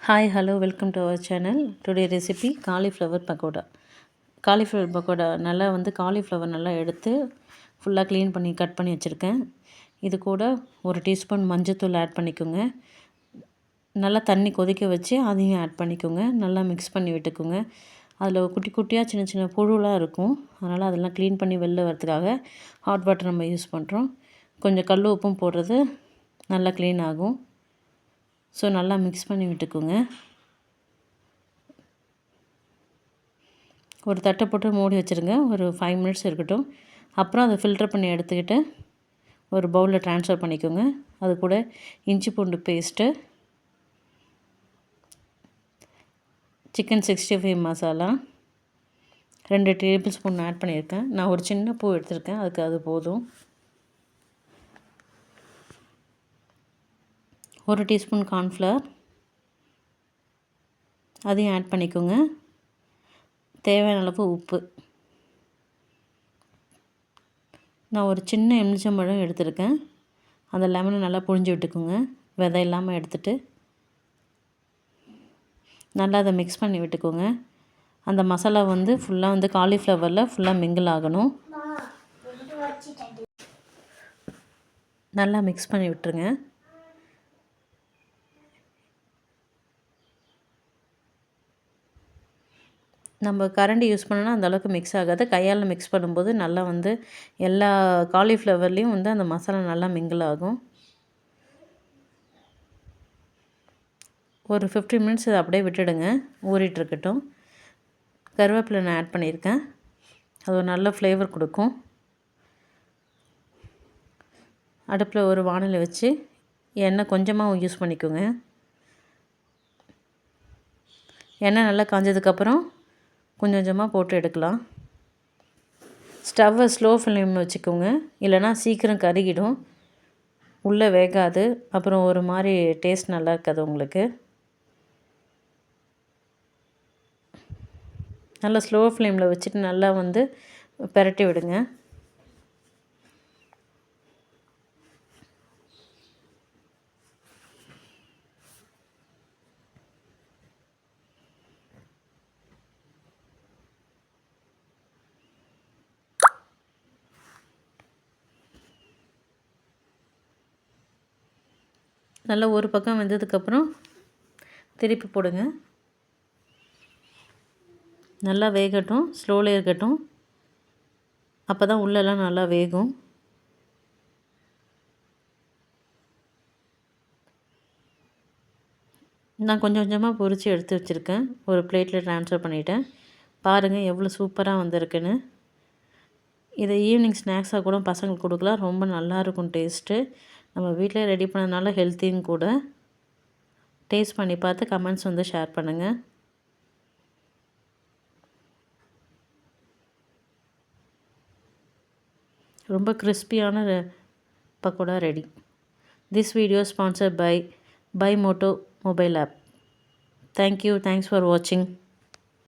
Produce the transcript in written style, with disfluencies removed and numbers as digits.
Hi, hello, welcome to our channel. Today recipe cauliflower pakoda. Cauliflower pakoda நல்லா cauliflower நல்லா எடுத்து ஃபுல்லாக clean பண்ணி கட் பண்ணி வச்சுருக்கேன். இது கூட ஒரு டீஸ்பூன் மஞ்சத்தூள் ஆட் பண்ணிக்கோங்க. நல்லா தண்ணி கொதிக்க வச்சு அதையும் ஆட் பண்ணிக்கோங்க. நல்லா மிக்ஸ் பண்ணி விட்டுக்கோங்க. அதில் குட்டி குட்டியாக சின்ன சின்ன புழுலாம் இருக்கும். அதனால் அதெல்லாம் க்ளீன் பண்ணி வெளில வரதுக்காக ஹாட் வாட்டர் நம்ம யூஸ் பண்ணுறோம். கொஞ்சம் கல் உப்பும் போடுறது நல்லா க்ளீன் ஆகும். ஸோ நல்லா மிக்ஸ் பண்ணி விட்டுக்குங்க. ஒரு தட்டை போட்டு மூடி வச்சுருங்க. ஒரு 5 மினிட்ஸ் இருக்கட்டும். அப்புறம் அதை ஃபில்டர் பண்ணி எடுத்துக்கிட்டு ஒரு பவுலில் ட்ரான்ஸ்ஃபர் பண்ணிக்கோங்க. அது கூட இஞ்சி பூண்டு paste, chicken 65 masala 2 tablespoon add பண்ணியிருக்கேன். நான் ஒரு சின்ன பூ எடுத்திருக்கேன், அதுக்கு அது போதும். 1 டீஸ்பூன் கார்ன்ஃப்ளவர் அதையும் ஆட் பண்ணிக்கோங்க. தேவையான அளவு உப்பு. நான் ஒரு சின்ன எலுமிச்சம்பழம் எடுத்திருக்கேன். அந்த லெமனை நல்லா புழிஞ்சு விட்டுக்குங்க. விதை இல்லாமல் எடுத்துட்டு நல்லா அதை மிக்ஸ் பண்ணி விட்டுக்கோங்க. அந்த மசாலா ஃபுல்லாக காலிஃப்ளவரில் ஃபுல்லாக மிங்கிள் ஆகணும். நல்லா மிக்ஸ் பண்ணி விட்டுருங்க. நம்ம கரண்டி யூஸ் பண்ணோன்னா அந்தளவுக்கு மிக்ஸ் ஆகாது. கையால் மிக்ஸ் பண்ணும்போது நல்லா எல்லா காலிஃப்ளவர்லேயும் அந்த மசாலா நல்லா மிங்கிள் ஆகும். ஒரு 15 மினிட்ஸ் இதை அப்படியே விட்டுடுங்க, ஊறிட்டுருக்கட்டும். கருவேப்பிலை நான் ஆட் பண்ணியிருக்கேன். அது ஒரு நல்ல ஃப்ளேவர் கொடுக்கும். அடுப்பில் ஒரு வாணலி வச்சு எண்ணெய் கொஞ்சமாக யூஸ் பண்ணிக்கோங்க. எண்ணெய் நல்லா காஞ்சதுக்கப்புறம் கொஞ்சம் கொஞ்சமாக போட்டு எடுக்கலாம். ஸ்டவ்வை ஸ்லோ ஃப்ளேமில் வச்சுக்கோங்க, இல்லைனா சீக்கிரம் கருகிடும், உள்ளே வேகாது, அப்புறம் ஒரு மாதிரி டேஸ்ட் நல்லா இருக்காது உங்களுக்கு. நல்லா ஸ்லோ ஃப்ளேமில் வச்சுட்டு நல்லா பெரட்டி விடுங்க. நல்லா ஒரு பக்கம் வெந்ததுக்கப்புறம் திருப்பி போடுங்க. நல்லா வேகட்டும், ஸ்லோவில் இருக்கட்டும். அப்போ தான் உள்ளெல்லாம் நல்லா வேகும். நான் கொஞ்சம் கொஞ்சமாக பொரித்து எடுத்து வச்சுருக்கேன். ஒரு பிளேட்டில் ட்ரான்ஸ்ஃபர் பண்ணிவிட்டேன். பாருங்கள் எவ்வளோ சூப்பராக வந்திருக்குன்னு. இதை ஈவினிங் ஸ்நாக்ஸாக கூட பசங்களுக்கு கொடுக்கலாம். ரொம்ப நல்லாயிருக்கும் டேஸ்ட்டு. நம்ம வீட்டிலே ரெடி பண்ணதுனால ஹெல்த்தியும் கூட. டேஸ்ட் பண்ணி பார்த்து கமெண்ட்ஸ் ஷேர் பண்ணுங்கள். ரொம்ப கிறிஸ்பியான pakoda ready. This video sponsored by Moto mobile app. Thank you. Thanks for watching.